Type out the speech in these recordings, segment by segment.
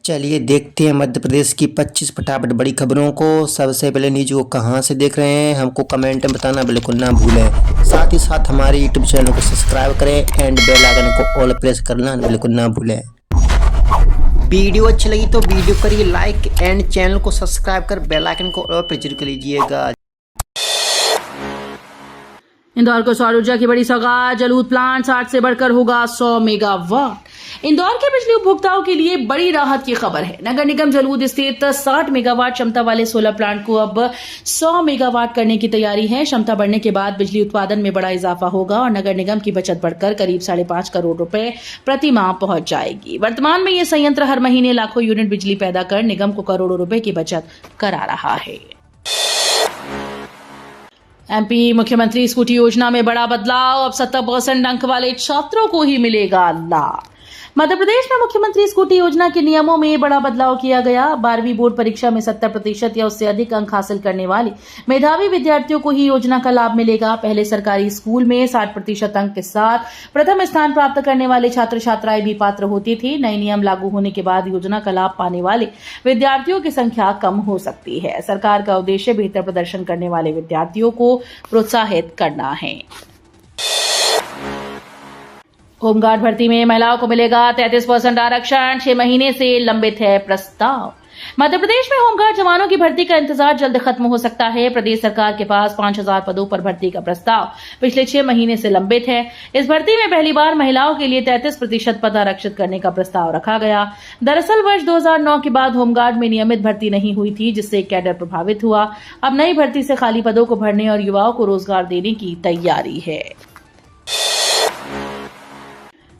चलिए देखते हैं मध्य प्रदेश की 25 फटाफट बड़ी खबरों को। सबसे पहले न्यूज को कहां से देख रहे हैं हमको कमेंट में बताना बिल्कुल ना भूलें। साथ ही साथ हमारे यूट्यूब चैनल को सब्सक्राइब करें एंड बेल आइकन को ऑल प्रेस करना बिल्कुल ना भूलें। वीडियो अच्छी लगी तो वीडियो करिए लाइक एंड चैनल को सब्सक्राइब कर बेल आइकन को ऑल प्रेस जरूर कर लीजिएगा। इंदौर को सौर ऊर्जा की बड़ी सौगात। जलूद प्लांट 60 से बढ़कर होगा 100 मेगावाट। इंदौर के बिजली उपभोक्ताओं के लिए बड़ी राहत की खबर है। नगर निगम जलूद स्थित 60 मेगावाट क्षमता वाले सोलर प्लांट को अब 100 मेगावाट करने की तैयारी है। क्षमता बढ़ने के बाद बिजली उत्पादन में बड़ा इजाफा होगा और नगर निगम की बचत बढ़कर करीब 5.5 करोड़ रुपए प्रति माह पहुंच जाएगी। वर्तमान में यह संयंत्र हर महीने लाखों यूनिट बिजली पैदा कर निगम को करोड़ों रुपए की बचत करा रहा है। एमपी मुख्यमंत्री स्कूटी योजना में बड़ा बदलाव। अब 70% अंक वाले छात्रों को ही मिलेगा लाभ। मध्य प्रदेश में मुख्यमंत्री स्कूटी योजना के नियमों में बड़ा बदलाव किया गया। 12वीं बोर्ड परीक्षा में 70% या उससे अधिक अंक हासिल करने वाले मेधावी विद्यार्थियों को ही योजना का लाभ मिलेगा। पहले सरकारी स्कूल में 60% अंक के साथ प्रथम स्थान प्राप्त करने वाले छात्र छात्राएं भी पात्र होते थे। नए नियम लागू होने के बाद योजना का लाभ पाने वाले विद्यार्थियों की संख्या कम हो सकती है। सरकार का उद्देश्य बेहतर प्रदर्शन करने वाले विद्यार्थियों को प्रोत्साहित करना है। होमगार्ड भर्ती में महिलाओं को मिलेगा 33% आरक्षण। 6 महीने से लंबित है प्रस्ताव। मध्य प्रदेश में होमगार्ड जवानों की भर्ती का इंतजार जल्द खत्म हो सकता है। प्रदेश सरकार के पास 5000 पदों पर भर्ती का प्रस्ताव पिछले 6 महीने से लंबित है। इस भर्ती में पहली बार महिलाओं के लिए 33% पद आरक्षित करने का प्रस्ताव रखा गया। दरअसल वर्ष 2009 के बाद होमगार्ड में नियमित भर्ती नहीं हुई थी, जिससे कैडर प्रभावित हुआ। अब नई भर्ती से खाली पदों को भरने और युवाओं को रोजगार देने की तैयारी है।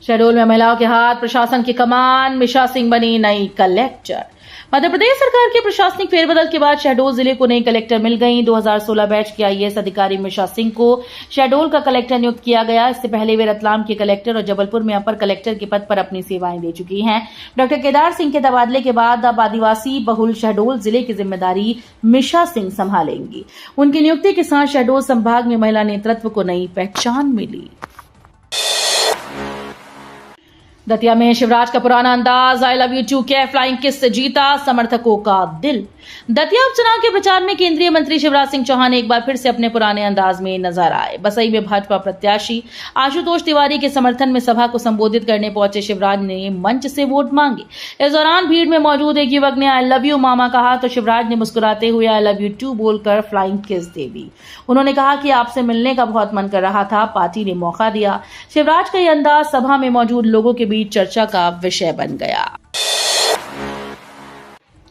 शहडोल में महिलाओं के हाथ प्रशासन की कमान। मिशा सिंह बनी नई कलेक्टर। मध्य प्रदेश सरकार के प्रशासनिक फेरबदल के बाद शहडोल जिले को नई कलेक्टर मिल गई। 2016 बैच की आईएएस अधिकारी मिशा सिंह को शहडोल का कलेक्टर नियुक्त किया गया। इससे पहले वे रतलाम के कलेक्टर और जबलपुर में अपर कलेक्टर के पद पर अपनी सेवाएं दे चुकी हैं। डॉक्टर केदार सिंह के तबादले के बाद अब आदिवासी बहुल शहडोल जिले की जिम्मेदारी मिशा सिंह संभालेंगी। उनकी नियुक्ति के साथ शहडोल संभाग में महिला नेतृत्व को नई पहचान मिली। दतिया में शिवराज का पुराना अंदाज। आई लव यू टू के फ्लाइंग किस से जीता समर्थकों का दिल। दतिया उपचुनाव के प्रचार में केंद्रीय मंत्री शिवराज सिंह चौहान एक बार फिर से अपने पुराने अंदाज में नजर आए। बसई में भाजपा प्रत्याशी आशुतोष तिवारी के समर्थन में सभा को संबोधित करने पहुंचे शिवराज ने मंच से वोट मांगे। इस दौरान भीड़ में मौजूद एक युवक ने आई लव यू मामा कहा तो शिवराज ने मुस्कुराते हुए आई लव यू टू बोलकर फ्लाइंग किस दे दी। उन्होंने कहा कि आपसे मिलने का बहुत मन कर रहा था, पार्टी ने मौका दिया। शिवराज का यह अंदाज सभा में मौजूद लोगों के बीच चर्चा का विषय बन गया।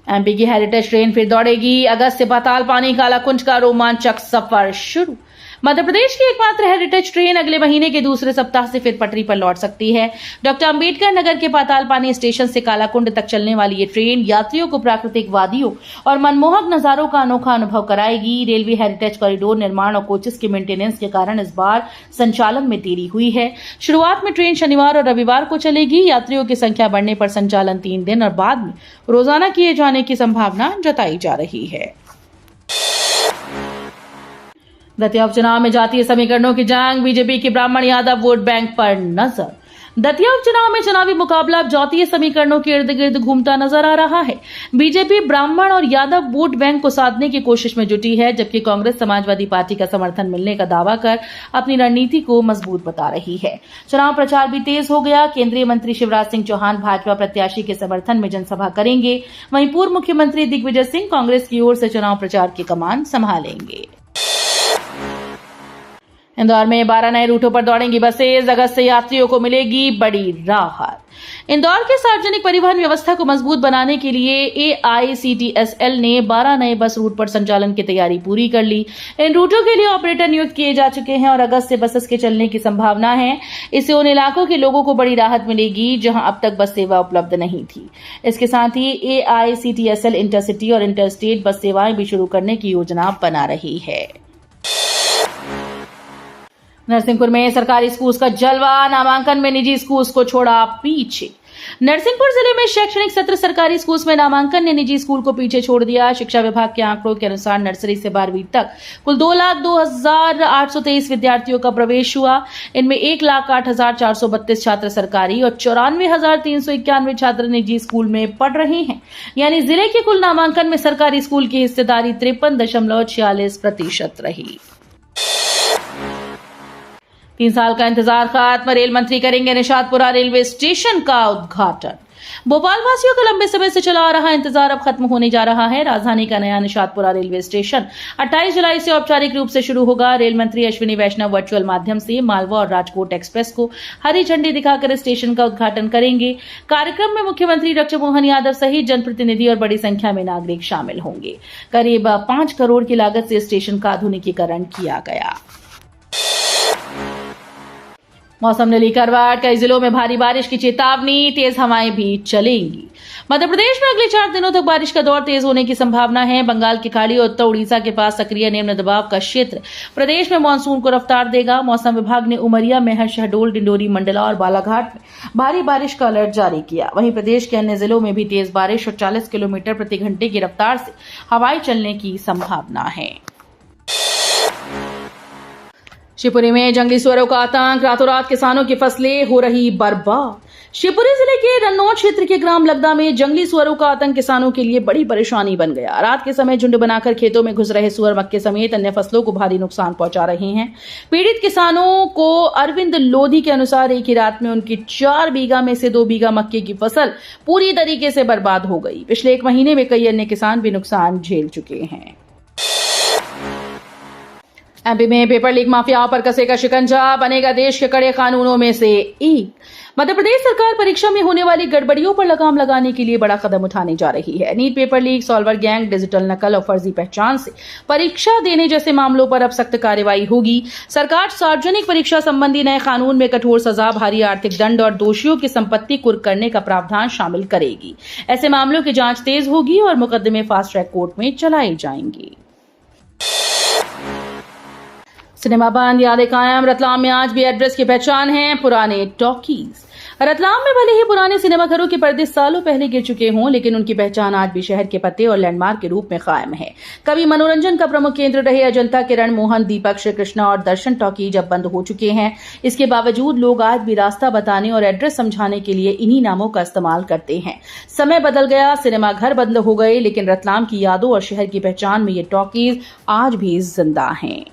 एमपी की हेरिटेज ट्रेन फिर दौड़ेगी। अगस्त से पाताल पानी कालाकुंज का रोमांचक सफर शुरू। मध्य प्रदेश की एकमात्र हेरिटेज ट्रेन अगले महीने के दूसरे सप्ताह से फिर पटरी पर लौट सकती है। डॉक्टर अंबेडकर नगर के पाताल पानी स्टेशन से कालाकुंड तक चलने वाली ये ट्रेन यात्रियों को प्राकृतिक वादियों और मनमोहक नजारों का अनोखा अनुभव कराएगी। रेलवे हेरिटेज कॉरिडोर निर्माण और कोचेस के मेंटेनेंस के कारण इस बार संचालन में देरी हुई है। शुरुआत में ट्रेन शनिवार और रविवार को चलेगी। यात्रियों की संख्या बढ़ने पर संचालन 3 दिन और बाद में रोजाना किए जाने की संभावना जताई जा रही है। दतिया उपचुनाव में जातीय समीकरणों की जंग। बीजेपी की ब्राह्मण यादव वोट बैंक पर नजर। दतिया उपचुनाव में चुनावी मुकाबला अब जातीय समीकरणों के इर्द गिर्द घूमता नजर आ रहा है। बीजेपी ब्राह्मण और यादव वोट बैंक को साधने की कोशिश में जुटी है, जबकि कांग्रेस समाजवादी पार्टी का समर्थन मिलने का दावा कर अपनी रणनीति को मजबूत बता रही है। चुनाव प्रचार भी तेज हो गया। केंद्रीय मंत्री शिवराज सिंह चौहान भाजपा प्रत्याशी के समर्थन में जनसभा करेंगे। वहीं पूर्व मुख्यमंत्री दिग्विजय सिंह कांग्रेस की ओर से चुनाव प्रचार की कमान संभालेंगे। इंदौर में 12 नए रूटों पर दौड़ेंगी बसें। अगस्त से यात्रियों को मिलेगी बड़ी राहत। इंदौर के सार्वजनिक परिवहन व्यवस्था को मजबूत बनाने के लिए AICTSL ने 12 नए बस रूट पर संचालन की तैयारी पूरी कर ली। इन रूटों के लिए ऑपरेटर नियुक्त किए जा चुके हैं और अगस्त से बसेस के चलने की संभावना है। इससे उन इलाकों के लोगों को बड़ी राहत मिलेगी जहां अब तक बस सेवा उपलब्ध नहीं थी। इसके साथ ही AICTSL इंटरसिटी और इंटरस्टेट बस सेवाएं भी शुरू करने की योजना बना रही है। नरसिंहपुर में सरकारी स्कूल्स का जलवा। नामांकन में निजी स्कूल्स को छोड़ा पीछे। नरसिंहपुर जिले में शैक्षणिक सत्र सरकारी स्कूल में नामांकन ने निजी स्कूल को पीछे छोड़ दिया। शिक्षा विभाग के आंकड़ों के अनुसार नर्सरी से 12वीं तक कुल 2,02,823 विद्यार्थियों का प्रवेश हुआ। इनमें 1,08,432 छात्र सरकारी और 94,391 छात्र निजी स्कूल में पढ़ रहे हैं। यानी जिले के कुल नामांकन में सरकारी स्कूल की हिस्सेदारी 53.46% रही। 3 साल का इंतजार खत्म, रेल मंत्री करेंगे निशातपुरा रेलवे स्टेशन का उद्घाटन। भोपाल वासियों का लंबे समय से चला आ रहा इंतजार अब खत्म होने जा रहा है। राजधानी का नया निशातपुरा रेलवे स्टेशन 28 जुलाई से औपचारिक रूप से शुरू होगा। रेल मंत्री अश्विनी वैष्णव वर्चुअल माध्यम से मालवा और राजकोट एक्सप्रेस को हरी झंडी दिखाकर स्टेशन का उद्घाटन करेंगे। कार्यक्रम में मुख्यमंत्री डॉक्टर मोहन यादव सहित जनप्रतिनिधि और बड़ी संख्या में नागरिक शामिल होंगे। करीब 5 करोड़ की लागत से स्टेशन का आधुनिकीकरण किया गया। मौसम ने ली करवट, कई जिलों में भारी बारिश की चेतावनी, तेज हवाएं भी चलेंगी। मध्य प्रदेश में अगले 4 दिनों तक बारिश का दौर तेज होने की संभावना है। बंगाल की खाड़ी और उत्तर उड़ीसा के पास सक्रिय निम्न दबाव का क्षेत्र प्रदेश में मानसून को रफ्तार देगा। मौसम विभाग ने उमरिया, मेहर, शहडोल, डिंडोरी, मंडला और बालाघाट में भारी बारिश का अलर्ट जारी किया। वहीं प्रदेश के अन्य जिलों में भी तेज बारिश और 40 किलोमीटर प्रति घंटे की रफ्तार से हवाएं चलने की संभावना है। शिवपुरी में जंगली सुअरों का आतंक, रातों रात किसानों की फसलें हो रही बर्बाद। शिवपुरी जिले के रन्नौद क्षेत्र के ग्राम लगदा में जंगली सुअरों का आतंक किसानों के लिए बड़ी परेशानी बन गया। रात के समय झुंड बनाकर खेतों में घुस रहे सुअर मक्के समेत अन्य फसलों को भारी नुकसान पहुंचा रहे हैं। पीड़ित किसानों को अरविंद लोधी के अनुसार एक ही रात में उनकी 4 बीघा में से 2 बीघा मक्के की फसल पूरी तरीके से बर्बाद हो गई। पिछले 1 महीने में कई अन्य किसान भी नुकसान झेल चुके हैं। एमपी में पेपर लीक माफियाओं पर कसेगा शिकंजा, बनेगा देश के कड़े कानूनों में से एक। मध्य प्रदेश सरकार परीक्षा में होने वाली गड़बड़ियों पर लगाम लगाने के लिए बड़ा कदम उठाने जा रही है। NEET paper leak, solver gang, digital नकल और फर्जी पहचान से परीक्षा देने जैसे मामलों पर अब सख्त कार्रवाई होगी। सरकार सार्वजनिक परीक्षा संबंधी नए कानून में कठोर सजा, भारी आर्थिक दंड और दोषियों की संपत्ति कुर्क करने का प्रावधान शामिल करेगी। ऐसे मामलों की जांच तेज होगी और मुकदमे फास्ट ट्रैक कोर्ट में चलाए जाएंगे। सिनेमा बंद, यादें कायम। रतलाम में आज भी एड्रेस की पहचान है, पुराने टॉकीज। रतलाम में भले ही पुराने सिनेमाघरों के पर्दे सालों पहले गिर चुके हों, लेकिन उनकी पहचान आज भी शहर के पते और लैंडमार्क के रूप में कायम है। कभी मनोरंजन का प्रमुख केंद्र रहे अजंता, किरण, मोहन, दीपक, श्री कृष्णा और दर्शन टॉकीज अब बंद हो चुके हैं। इसके बावजूद लोग आज भी रास्ता बताने और एड्रेस समझाने के लिए इन्हीं नामों का इस्तेमाल करते हैं। समय बदल गया, सिनेमाघर बंद हो गए, लेकिन रतलाम की यादों और शहर की पहचान में ये टॉकीज आज भी जिंदा हैं।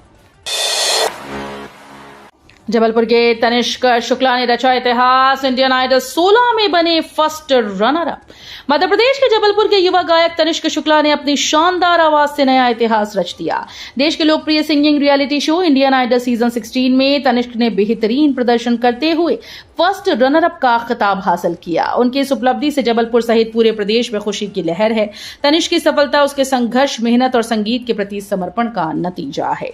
जबलपुर के तनिष्क शुक्ला ने रचा इतिहास, इंडियन आइडल 16 में बने first runner up. Madhya Pradesh के जबलपुर के युवा गायक तनिष्क शुक्ला ने अपनी शानदार आवाज से नया इतिहास रच दिया। देश के लोकप्रिय singing reality show Indian Idol season 16 में तनिष्क ने बेहतरीन प्रदर्शन करते हुए फर्स्ट रनर अप का खिताब हासिल किया। उनकी इस उपलब्धि से जबलपुर सहित पूरे प्रदेश में खुशी की लहर है। तनिष्क की सफलता उसके संघर्ष, मेहनत और संगीत के प्रति समर्पण का नतीजा है।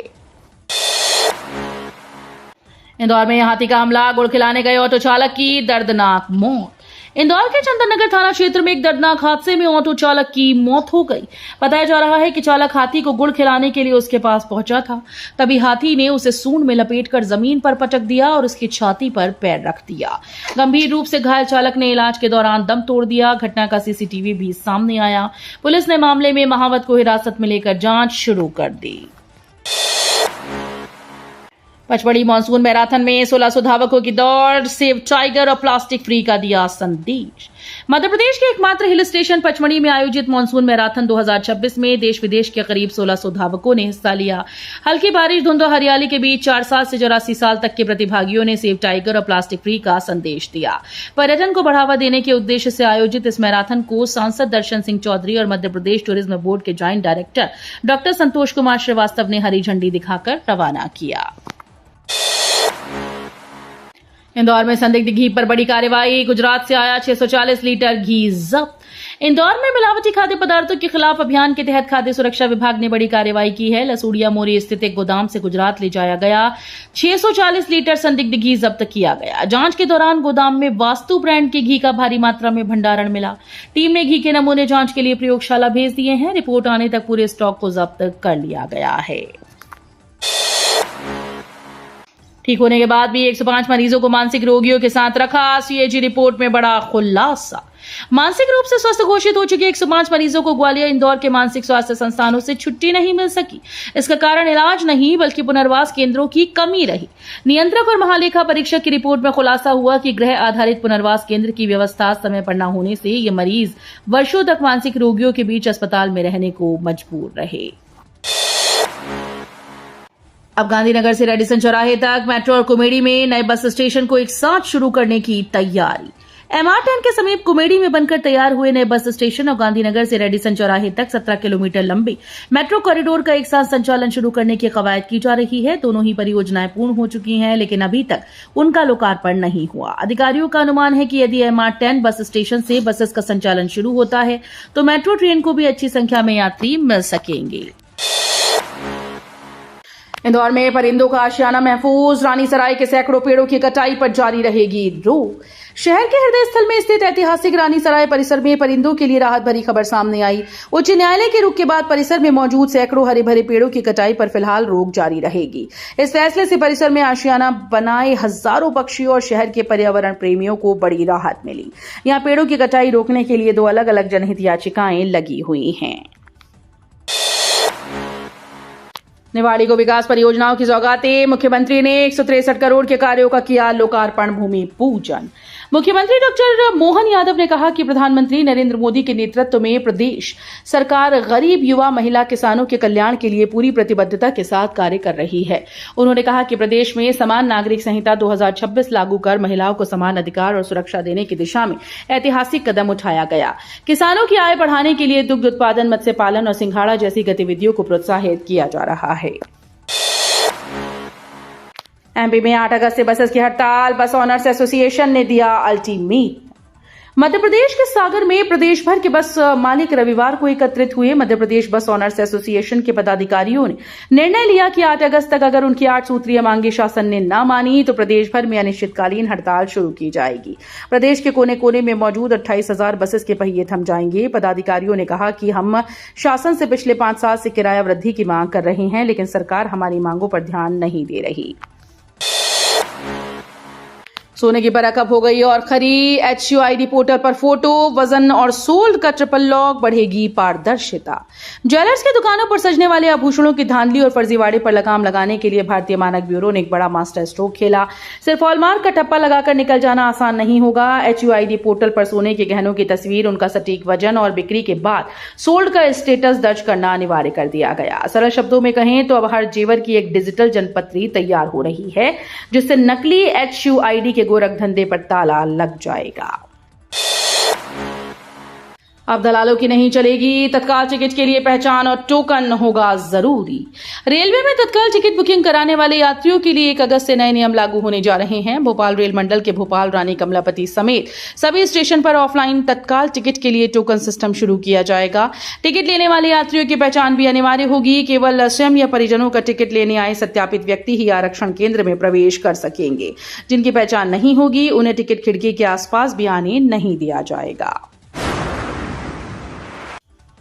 इंदौर में हाथी का हमला, गुड़ खिलाने गए ऑटो चालक की दर्दनाक मौत। इंदौर के चंदन नगर थाना क्षेत्र में एक दर्दनाक हादसे में ऑटो चालक की मौत हो गई। बताया जा रहा है कि चालक हाथी को गुड़ खिलाने के लिए उसके पास पहुंचा था। तभी हाथी ने उसे सूंड में लपेटकर जमीन पर पटक दिया और उसकी छाती पर पैर रख दिया। गंभीर रूप से घायल चालक ने इलाज के दौरान दम तोड़ दिया। घटना का सीसीटीवी भी सामने आया। पुलिस ने मामले में महावत को हिरासत में लेकर जांच शुरू कर दी। पचमढ़ी मानसून मैराथन में 1600 धावकों की दौड़, सेव टाइगर और प्लास्टिक फ्री का दिया संदेश। मध्य प्रदेश के एकमात्र हिल स्टेशन पचमढ़ी में आयोजित मानसून मैराथन 2026 में देश विदेश के करीब 1600 धावकों ने हिस्सा लिया। हल्की बारिश, धुंध और हरियाली के बीच 4 साल से 84 साल तक के प्रतिभागियों ने सेव टाइगर और प्लास्टिक फ्री का संदेश दिया। पर्यटन को बढ़ावा देने के उद्देश्य से आयोजित इस मैराथन को सांसद दर्शन सिंह चौधरी और मध्य प्रदेश टूरिज्म बोर्ड के joint director doctor Santosh Kumar Srivastava ने हरी झंडी दिखाकर रवाना किया। इंदौर में संदिग्ध घी पर बड़ी कार्रवाई, गुजरात से आया 640 लीटर घी जब्त। इंदौर में मिलावटी खाद्य पदार्थों के खिलाफ अभियान के तहत खाद्य सुरक्षा विभाग ने बड़ी कार्रवाई की है। लसूड़िया मोरी स्थित एक गोदाम से गुजरात ले जाया गया 640 लीटर संदिग्ध घी जब्त किया गया। जांच के दौरान गोदाम में वास्तु ब्रांड के घी का भारी मात्रा में भंडारण मिला। टीम ने घी के नमूने जांच के लिए प्रयोगशाला भेज दिए हैं। रिपोर्ट आने तक पूरे स्टॉक को जब्त कर लिया गया है। ठीक होने के बाद भी 105 मरीजों को मानसिक रोगियों के साथ रखा। सीएजी रिपोर्ट में बड़ा खुलासा। मानसिक रूप से स्वस्थ घोषित हो चुके 105 मरीजों को ग्वालियर इंदौर के मानसिक स्वास्थ्य संस्थानों से छुट्टी नहीं मिल सकी। इसका कारण इलाज नहीं बल्कि पुनर्वास केंद्रों की कमी रही। नियंत्रक और महालेखा परीक्षक की रिपोर्ट में खुलासा हुआ कि गृह आधारित पुनर्वास केंद्र की व्यवस्था समय पर न होने से ये मरीज वर्षों तक मानसिक रोगियों के बीच अस्पताल में रहने को मजबूर रहे। अब गांधीनगर से रेडिसन चौराहे तक मेट्रो और कुमेड़ी में नए बस स्टेशन को एक साथ शुरू करने की तैयारी। MR10 के समीप कुमेड़ी में बनकर तैयार हुए नए बस स्टेशन और गांधीनगर से रेडिसन चौराहे तक 17 किलोमीटर लंबे मेट्रो कॉरिडोर का एक साथ संचालन शुरू करने की कवायद की जा रही है। दोनों ही परियोजनाएं पूर्ण हो चुकी हैं, लेकिन अभी तक उनका लोकार्पण नहीं हुआ। अधिकारियों का अनुमान है कि यदि MR10 बस स्टेशन से बसेस का संचालन शुरू होता है तो मेट्रो ट्रेन को भी अच्छी संख्या में यात्री मिल सकेंगे। इंदौर में परिंदों का आशियाना महफूज। रानीसराय के सैकड़ों पेड़ों की कटाई पर जारी रहेगी रोक। शहर के हृदय स्थल में स्थित ऐतिहासिक रानीसराय परिसर में परिंदों के लिए राहत भरी खबर सामने आई। उच्च न्यायालय के रुख के बाद परिसर में मौजूद सैकड़ों हरे भरे पेड़ों की कटाई पर फिलहाल रोक जारी रहेगी। इस फैसले से परिसर में आशियाना बनाए हजारों पक्षियों और शहर के पर्यावरण प्रेमियों को बड़ी राहत मिली। यहाँ पेड़ों की कटाई रोकने के लिए 2 अलग अलग जनहित याचिकाएं लगी हुई हैं। निवाड़ी को विकास परियोजनाओं की सौगातें। मुख्यमंत्री ने 163 करोड़ के कार्यों का किया लोकार्पण भूमि पूजन। मुख्यमंत्री डॉक्टर मोहन यादव ने कहा कि प्रधानमंत्री नरेंद्र मोदी के नेतृत्व में प्रदेश सरकार गरीब, युवा, महिला, किसानों के कल्याण के लिए पूरी प्रतिबद्धता के साथ कार्य कर रही है। उन्होंने कहा कि प्रदेश में समान नागरिक संहिता 2026 लागू कर महिलाओं को समान अधिकार और सुरक्षा देने की दिशा में ऐतिहासिक कदम उठाया गया। किसानों की आय बढ़ाने के लिए दुग्ध उत्पादन, मत्स्य पालन और सिंघाड़ा जैसी गतिविधियों को प्रोत्साहित किया जा रहा है। एमपी में 8 अगस्त से बसेस की हड़ताल। बस ओनर्स एसोसिएशन ने दिया अल्टीमेट। मध्य प्रदेश के सागर में प्रदेश भर के बस मालिक रविवार को एकत्रित हुए। मध्य प्रदेश बस ओनर्स एसोसिएशन के पदाधिकारियों ने निर्णय लिया कि 8 अगस्त तक अगर उनकी 8 सूत्रीय मांगे शासन ने न मानी तो प्रदेश भर में अनिश्चितकालीन हड़ताल शुरू की जाएगी। प्रदेश के कोने कोने में मौजूद 28,000 बसेस के पहिए थम जाएंगे। पदाधिकारियों ने कहा कि हम शासन से पिछले 5 साल से किराया वृद्धि की मांग कर रहे हैं, लेकिन सरकार हमारी मांगों पर ध्यान नहीं दे रही। सोने की परख अब हो गई और खरी। HUID पोर्टल पर फोटो, वजन और सोल्ड का ट्रिपल लॉक, बढ़ेगी पारदर्शिता। ज्वेलर्स की दुकानों पर सजने वाले आभूषणों की धांधली और फर्जीवाड़े पर लगाम लगाने के लिए भारतीय मानक ब्यूरो ने एक बड़ा मास्टर स्ट्रोक खेला। सिर्फ हॉलमार्क का टप्पा लगाकर निकल जाना आसान नहीं होगा। HUID पोर्टल पर सोने के गहनों की तस्वीर, उनका सटीक वजन और बिक्री के बाद सोल्ड का स्टेटस दर्ज करना अनिवार्य कर दिया गया। सरल शब्दों में कहें तो अब हर जेवर की एक डिजिटल जनपत्री तैयार हो रही है, जिससे नकली HUID के गोरख धंधे पर ताला लग जाएगा। अब दलालों की नहीं चलेगी। तत्काल टिकट के लिए पहचान और टोकन होगा जरूरी। रेलवे में तत्काल टिकट बुकिंग कराने वाले यात्रियों के लिए 1 अगस्त से नए नियम लागू होने जा रहे हैं। भोपाल रेल मंडल के भोपाल, रानी कमलापति समेत सभी स्टेशन पर ऑफलाइन तत्काल टिकट के लिए टोकन सिस्टम शुरू किया जाएगा। टिकट लेने वाले यात्रियों की पहचान भी अनिवार्य होगी। केवल स्वयं या परिजनों का टिकट लेने आए सत्यापित व्यक्ति ही आरक्षण केंद्र में प्रवेश कर सकेंगे। जिनकी पहचान नहीं होगी उन्हें टिकट खिड़की के आसपास भी आने नहीं दिया जाएगा।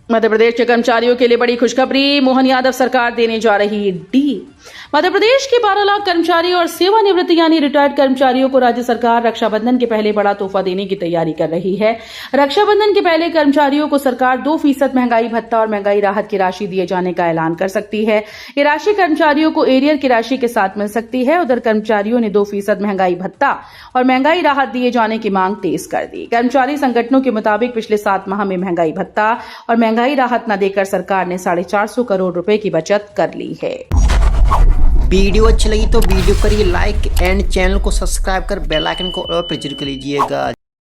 मध्य प्रदेश के कर्मचारियों के लिए बड़ी खुशखबरी। मोहन यादव सरकार देने जा रही डील। मध्य प्रदेश के 12 लाख कर्मचारी और सेवानिवृत्त यानी रिटायर्ड कर्मचारियों को राज्य सरकार रक्षाबंधन के पहले बड़ा तोहफा देने की तैयारी कर रही है। रक्षाबंधन के पहले कर्मचारियों को सरकार 2% महंगाई भत्ता और महंगाई राहत की राशि दिए जाने का ऐलान कर सकती है। ये राशि कर्मचारियों को एरियर की राशि के साथ मिल सकती है। उधर कर्मचारियों ने 2% महंगाई भत्ता और महंगाई राहत दिए जाने की मांग तेज कर दी। कर्मचारी संगठनों के मुताबिक पिछले 7 माह में महंगाई भत्ता और महंगाई राहत न देकर सरकार ने 450 करोड़ रुपए की बचत कर ली है। वीडियो अच्छी लगी तो वीडियो करिए लाइक एंड चैनल को सब्सक्राइब कर बेल आइकन को और प्रेस कर लीजिएगा।